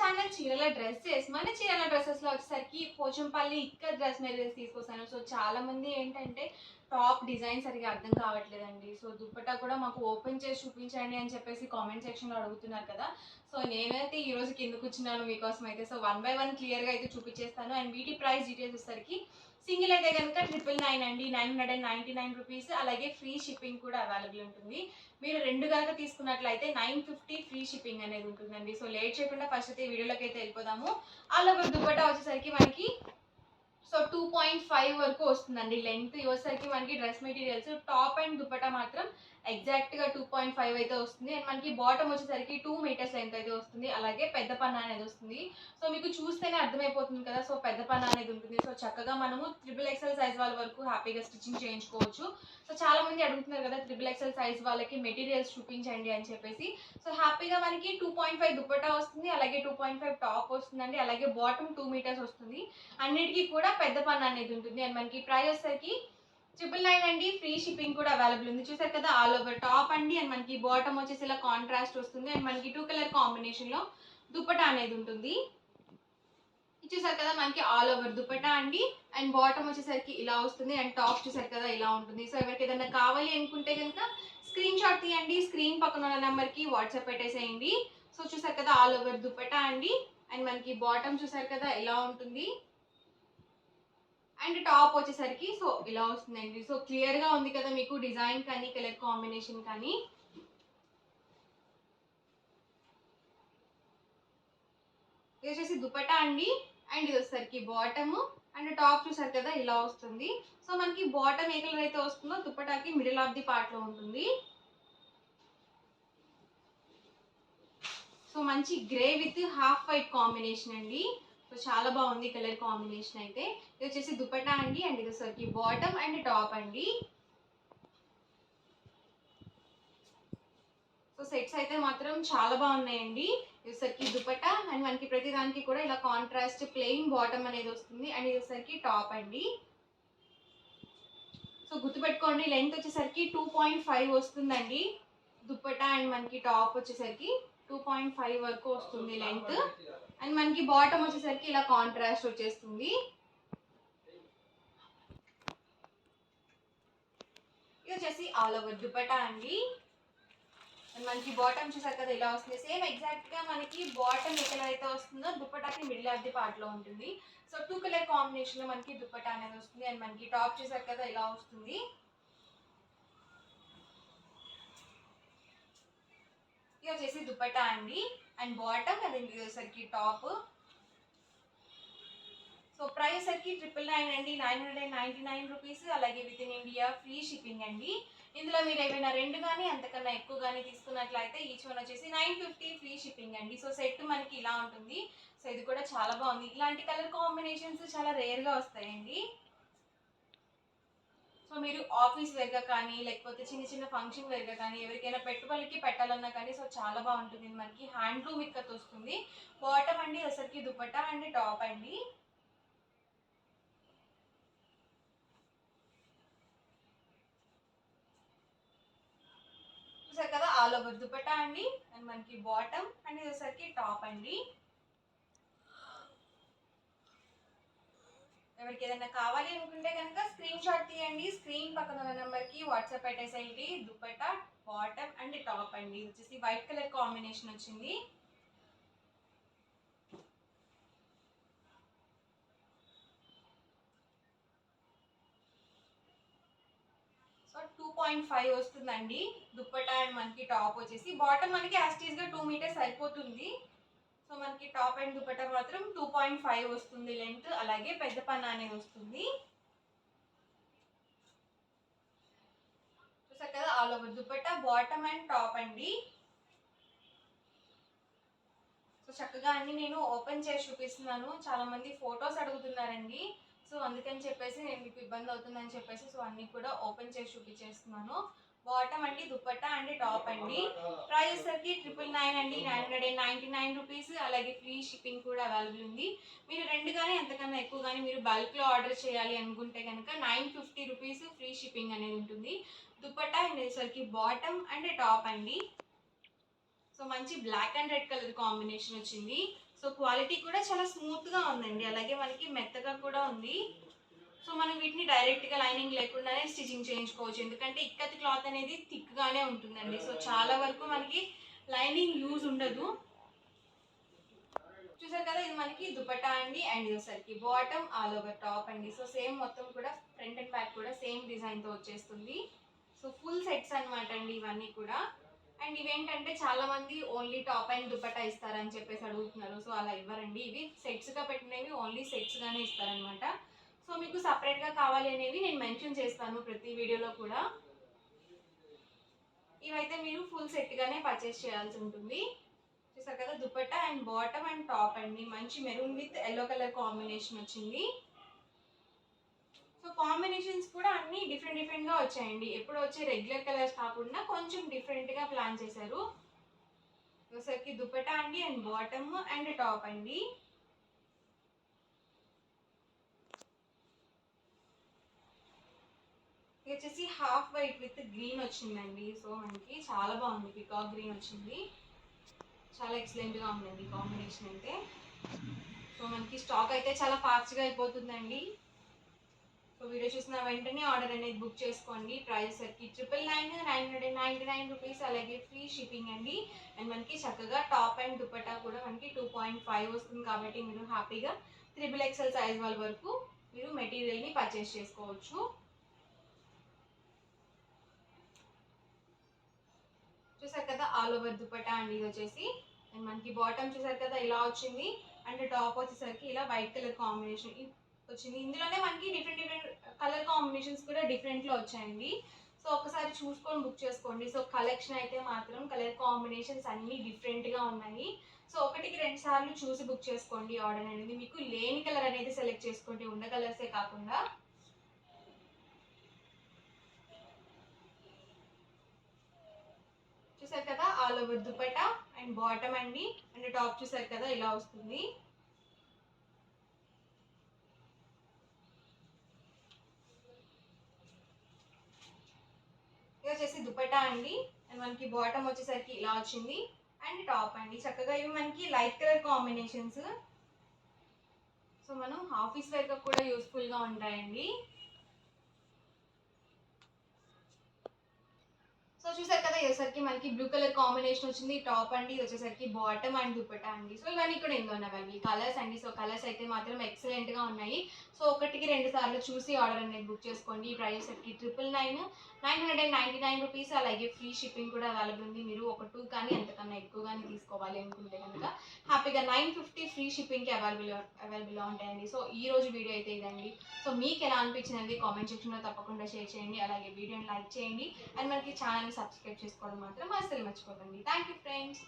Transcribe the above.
Channel చీరల dresses. మన చీరల డ్రెస్సెస్‌లో వచ్చేసరికి పోచంపల్లి ఇక్కత్ డ్రెస్ మెటీరియల్స్ తీసుకొస్తాను. సో, చాలామంది ఏంటంటే టాప్ డిజైన్ సరిగ్గా అర్థం కావట్లేదండి. సో, దుపట్టా కూడా మాకు ఓపెన్ చేసి చూపించండి అని చెప్పేసి కామెంట్ సెక్షన్‌లో అడుగుతున్నారు కదా! సో, నేనైతే ఈరోజు కిందకొచ్చినాను మీకోసం అయితే. సో, వన్ బై వన్ క్లియర్‌గా అయితే చూపించేస్తాను. అండ్ వీటి ప్రైస్ డీటెయిల్స్ వచ్చేసరికి సింగిల్ అయితే గనుక 999 అండి. 999 రూపీస్. అలాగే ఫ్రీ షిప్పింగ్ కూడా అవైలబుల్ ఉంటుంది. మీరు 2 గనక తీసుకున్నట్లయితే 950 ఫ్రీ షిప్పింగ్ అనేది ఉంటుందండి. సో, లేట్ చేయకుండా ఫస్ట్ అయితే వీడియోలోకి అయితే వెళ్ళిపోదాము. ఆల్ ఓవర్ దుపట్టా వచ్చేసరికి మనకి 2.5 వరకు వస్తుందండి లెంగ్త్. ఇది వచ్చేసరికి మనకి dress materials top and dupatta మాత్రం ఎగ్జాక్ట్‌గా 2.5 అయితే వస్తుంది. అండ్ మనకి బాటమ్ వచ్చేసరికి 2 మీటర్స్ లెంగ్త్ అయితే వస్తుంది. అలాగే పెద్ద పన్నా అనేది వస్తుంది. సో, మీకు చూస్తేనే అర్థమైపోతుంది కదా! సో, పెద్ద పన్నా అనేది ఉంటుంది. సో, చక్కగా మనము త్రిబుల్ ఎక్స్ఎల్ సైజ్ వాళ్ళ వరకు హ్యాపీగా స్టిచ్చింగ్ చేయించుకోవచ్చు. సో, చాలామంది అడుగుతున్నారు కదా! త్రిబుల్ ఎక్స్ఎల్ సైజ్ వాళ్ళకి మెటీరియల్స్ చూపించండి అని చెప్పేసి. సో, హ్యాపీగా మనకి 2.5 దుపట్టా వస్తుంది. అలాగే 2.5 టాప్ వస్తుందండి. అలాగే బాటమ్ 2 మీటర్స్ వస్తుంది. అన్నిటికీ కూడా పెద్ద పన్నా అనేది ఉంటుంది. అండ్ మనకి ప్రైస్ వచ్చేసరికి 999 అండి. ఫ్రీ షిప్పింగ్ కూడా అవైలబుల్ ఉంది. చూసారు కదా! ఆల్ ఓవర్ టాప్ అండి. అండ్ మనకి బాటమ్ వచ్చేసి ఇలా కాంట్రాస్ట్ వస్తుంది. అండ్ మనకి 2 కలర్ కాంబినేషన్‌లో దుపట్టా అనేది ఉంటుంది. ఇది చూసారు కదా! మనకి ఆల్ ఓవర్ దుపట్టా అండి. అండ్ బాటమ్ వచ్చేసరికి ఇలా వస్తుంది. అండ్ టాప్ చూసారు కదా! ఇలా ఉంటుంది. సో, ఎవరికి ఏదైనా కావాలి అనుకుంటే గనుక స్క్రీన్ షాట్ తీయండి. స్క్రీన్ పక్కన ఉన్న నంబర్‌కి వాట్సాప్ పెట్టేసేయండి. సో, చూసారు కదా! ఆల్ ఓవర్ దుపట్టా అండి. అండ్ మనకి బాటమ్ చూసారు కదా! ఇలా ఉంటుంది. అండ్ టాప్ వచ్చేసరికి సో, ఇలా వస్తుందండి. సో, క్లియర్‌గా ఉంది కదా మీకు డిజైన్ కానీ, కలర్ కాంబినేషన్ కానీ. ఇది వచ్చేసి దుపట్టా అండి. అండ్ ఇది వచ్చేసరికి బాటము. అండ్ టాప్ చూసారు కదా! ఇలా వస్తుంది. సో, మనకి బాటమ్ ఏ కలర్ అయితే వస్తుందో దుపట్టాకి మిడిల్ ఆఫ్ ది పార్ట్‌లో ఉంటుంది. సో, మంచి grey with half white combination అండి. సో, చాలా బాగుంది కలర్ కాంబినేషన్ అయితే. ఇది వచ్చేసి దుపట్టా అండి. అండ్ ఇది వచ్చేసరికి బాటమ్ అండ్ టాప్ అండి. సో, సెట్స్ అయితే మాత్రం చాలా బాగున్నాయండి. ఇది వచ్చేసరికి దుపట్టా అండ్ మనకి ప్రతి దానికి కూడా ఇలా కాంట్రాస్ట్ ప్లెయిన్ బాటమ్ అనేది వస్తుంది. అండ్ ఇది వచ్చేసరికి టాప్ అండి. సో, గుర్తుపెట్టుకోండి లెంగ్త్ వచ్చేసరికి 2.5 వస్తుందండి. దుపట్టా అండ్ మనకి టాప్ వచ్చేసరికి 2.5 వరకు వస్తుంది లెంగ్త్. అండ్ మనకి బాటమ్ వచ్చేసరికి ఇలా కాంట్రాస్ట్ వచ్చేస్తుంది. ఇది వచ్చేసి ఆల్ ఓవర్ దుపట్టా అండి. అండ్ మనకి బాటమ్ చూసారు కదా ఇలా వస్తుంది. సేమ్ ఎగ్జాక్ట్ గా మనకి బాటమ్ ఏ కలర్ అయితే వస్తుందో దుపట్టాకి మిడిల్ ఆఫ్ ది పార్ట్ లో ఉంటుంది. సో, 2 కలర్ కాంబినేషన్ లో మనకి దుపట్టా అనేది వస్తుంది. అండ్ మనకి టాప్ చూసారు కదా ఇలా వస్తుంది. ఇది వచ్చేసి దుపట్టా అండి. అండ్ బాటమ్ అది వచ్చేసరికి టాప్. సో, ప్రైస్ వచ్చేసరికి 999 అండి. 999 రూపీస్. అలాగే with in India free shipping అండి. ఇందులో మీరు ఏమైనా 2 కానీ అంతకన్నా ఎక్కువ కానీ తీసుకున్నట్లయితే ఈచ్ వన్ వచ్చేసి 950 ఫ్రీ షిప్పింగ్ అండి. సో, సెట్ మనకి ఇలా ఉంటుంది. సో, ఇది కూడా చాలా బాగుంది. ఇలాంటి కలర్ కాంబినేషన్స్ చాలా రేర్‌గా వస్తాయండి. సో, మీరు ఆఫీస్ వేర్‌గా కానీ, లేకపోతే చిన్న చిన్న ఫంక్షన్ వేర్‌గా కానీ, ఎవరికైనా పెట్టుబడులకి పెట్టాలన్నా కానీ సో, చాలా బాగుంటుంది. మనకి హ్యాండ్లూమ్ ఇక్కత్ వస్తుంది. బాటమ్ అండి వచ్చేసరికి దుపట్టా అండ్ టాప్ అండి. చూసారు కదా ఆల్ ఓవర్ దుపట్టా అండి. అండ్ మనకి బాటమ్ అండ్ ఇది వచ్చేసరికి టాప్ అండి. ఎవరికి ఏదైనా కావాలి అనుకుంటే కనుక స్క్రీన్ షాట్ తీయండి. స్క్రీన్ పక్కన ఉన్న నెంబర్కి వాట్సాప్ పెట్టేసేయండి. దుపట్టా బాటమ్ అండ్ టాప్ అండి. ఇది వచ్చేసి వైట్ కలర్ కాంబినేషన్ వచ్చింది. సో, 2.5 వస్తుందండి దుపట్టా అండ్ మనకి టాప్ వచ్చేసి. బాటమ్ మనకి యాజ్ టీజ్ గా 2 మీటర్స్ అయిపోతుంది. సో, మనకి టాప్ అండ్ దుపట్టా మాత్రం 2.5 వస్తుంది లెంత్. అలాగే పెద్ద పన్నా అనేది వస్తుంది. చూసారు కదా all over dupatta bottom and top అండి. సో, చక్కగా అన్ని నేను ఓపెన్ చేసి చూపిస్తున్నాను. చాలా మంది ఫొటోస్ అడుగుతున్నారండి. సో, అందుకని చెప్పేసి నేను మీకు ఇబ్బంది అవుతుందని చెప్పేసి సో, అన్ని కూడా ఓపెన్ చేసి చూపించేస్తున్నాను. బాటమ్ అండి, దుపట్టా అండి, టాప్ అండి. ప్రైస్ వచ్చేసరికి 999 అండి. 999 రూపీస్. అలాగే ఫ్రీ షిప్పింగ్ కూడా అవైలబుల్ ఉంది. మీరు 2 కానీ అంతకన్నా ఎక్కువ కానీ మీరు బల్క్‌లో ఆర్డర్ చేయాలి అనుకుంటే కనుక 950 రూపీస్ ఫ్రీ షిప్పింగ్ అనేది ఉంటుంది. దుపట్టా అండ్ వచ్చేసరికి బాటమ్ అండ్ టాప్ అండి. సో, మంచి black and red colour combination వచ్చింది. సో క్వాలిటీ కూడా చాలా స్మూత్గా ఉందండి, అలాగే మనకి మెత్తగా కూడా ఉంది. సో మనం వీటిని డైరెక్ట్గా లైనింగ్ లేకుండానే స్టిచ్చింగ్ చేయించుకోవచ్చు, ఎందుకంటే ఇక్కత్ క్లాత్ అనేది థిక్గానే ఉంటుందండి. సో చాలా వరకు మనకి లైనింగ్ యూజ్ ఉండదు. చూసారు కదా, ఇది మనకి దుపట్టా అండి. అండ్ ఇది వచ్చేసరికి బాటమ్ ఆల్ ఓవర్ టాప్ అండి. సో సేమ్ మొత్తం కూడా ఫ్రంట్ అండ్ బ్యాక్ కూడా సేమ్ డిజైన్తో వచ్చేస్తుంది. సో ఫుల్ సెట్స్ అనమాట అండి ఇవన్నీ కూడా. అండ్ ఇవేంటంటే చాలా మంది ఓన్లీ టాప్ అండ్ దుపట్టా ఇస్తారని చెప్పేసి అడుగుతున్నారు. సో అలా ఇవ్వరండి, ఇవి సెట్స్గా పెట్టినవి ఓన్లీ సెట్స్గానే ఇస్తారనమాట. సో మీకు సపరేట్గా కావాలి అనేవి నేను మెన్షన్ చేస్తాను ప్రతి వీడియోలో కూడా. ఇవైతే మీరు ఫుల్ సెట్గానే పర్చేస్ చేయాల్సి ఉంటుంది. చూసారు కదా, dupatta and bottom and top అండి. మంచి maroon with yellow colour combination వచ్చింది. సో కాంబినేషన్స్ కూడా అన్ని డిఫరెంట్గా వచ్చాయండి. ఎప్పుడు వచ్చే రెగ్యులర్ కలర్స్ కాకుండా కొంచెం డిఫరెంట్గా ప్లాన్ చేశారు. వచ్చేసరికి దుపట్టా అండి అండ్ బాటమ్ అండ్ టాప్ అండి. ఇది వచ్చేసి హాఫ్ వైట్ విత్ గ్రీన్ వచ్చిందండి. సో మనకి చాలా బాగుంది, పికాక్ గ్రీన్ వచ్చింది. చాలా ఎక్సలెంట్గా ఉందండి కాంబినేషన్ అయితే. సో మనకి స్టాక్ అయితే చాలా ఫాస్ట్గా అయిపోతుందండి. సో వీడియో చూసిన వెంటనే ఆర్డర్ అనేది బుక్ చేసుకోండి. ప్రైస్ సరికి 999 రూపీస్, అలాగే ఫ్రీ షిప్పింగ్ అండి. అండ్ మనకి చక్కగా టాప్ అండ్ దుపట్టా కూడా మనకి 2.5 వస్తుంది, కాబట్టి మీరు హ్యాపీగా 3XL సైజ్ వాళ్ళ వరకు మీరు మెటీరియల్ని పర్చేస్ చేసుకోవచ్చు. చూసారు కదా, ఆల్ ఓవర్ దుపట్టా అండి ఇది వచ్చేసి. అండ్ మనకి బాటమ్ చూసారు కదా ఇలా వచ్చింది, అండ్ టాప్ వచ్చేసరికి ఇలా వైట్ కలర్ కాంబినేషన్ వచ్చింది. ఇందులోనే మనకి డిఫరెంట్ కలర్ కాంబినేషన్స్ కూడా డిఫరెంట్లో వచ్చాయండి. సో ఒకసారి చూసుకొని బుక్ చేసుకోండి. సో కలెక్షన్ అయితే మాత్రం కలర్ కాంబినేషన్స్ అన్నీ డిఫరెంట్గా ఉన్నాయి. సో 1-2 సార్లు చూసి బుక్ చేసుకోండి ఆర్డర్ అనేది. మీకు లేని కలర్ అనేది సెలెక్ట్ చేసుకోండి, ఉన్న కలర్సే కాకుండా. చూసారు కదా, all over dupatta and bottom అండి, అండ్ టాప్ చూసారు కదా ఇలా వస్తుంది. ఇది వచ్చేసి దుపట్టా అండి, అండ్ మనకి బాటమ్ వచ్చేసరికి ఇలా వచ్చింది, అండ్ టాప్ అండి. చక్కగా ఇవి మనకి లైట్ కలర్ కాంబినేషన్స్. సో మనం ఆఫీస్ వేర్గా కూడా యూస్ఫుల్గా ఉంటాయండి. సో చూసారు కదా, ఇది వచ్చేసరికి మనకి బ్లూ కలర్ కాంబినేషన్ వచ్చింది టాప్ అండి. ఇది వచ్చేసరికి బాటమ్ అండ్ దుపట్టా అండి. సో ఇవన్నీ కూడా ఇందులో ఉన్నవి కలర్స్ అండి. సో కలర్స్ అయితే మాత్రం ఎక్సలెంట్గా ఉన్నాయి. సో 1-2 సార్లు చూసి ఆర్డర్ అనేది బుక్ చేసుకోండి. ఈ ప్రైస్ సరికి 999 రూపీస్, అలాగే ఫ్రీ షిప్పింగ్ కూడా అవైలబుల్ ఉంది. మీరు ఒక 2 కానీ అంతకన్నా ఎక్కువ కానీ తీసుకోవాలి అనుకుంటే కనుక హ్యాపీగా 950 ఫ్రీ షిప్పింగ్కి అవైలబుల్గా ఉంటాయండి. సో ఈ రోజు వీడియో అయితే ఇదండి. సో మీకు ఎలా అనిపించినది కామెంట్ సెక్షన్లో తప్పకుండా షేర్ చేయండి, అలాగే వీడియోని లైక్ చేయండి, అండ్ మనకి ఛానల్ని సబ్స్క్రైబ్ చేసుకోవడం మాత్రం అస్సలు మర్చిపోకండి. Thank you friends.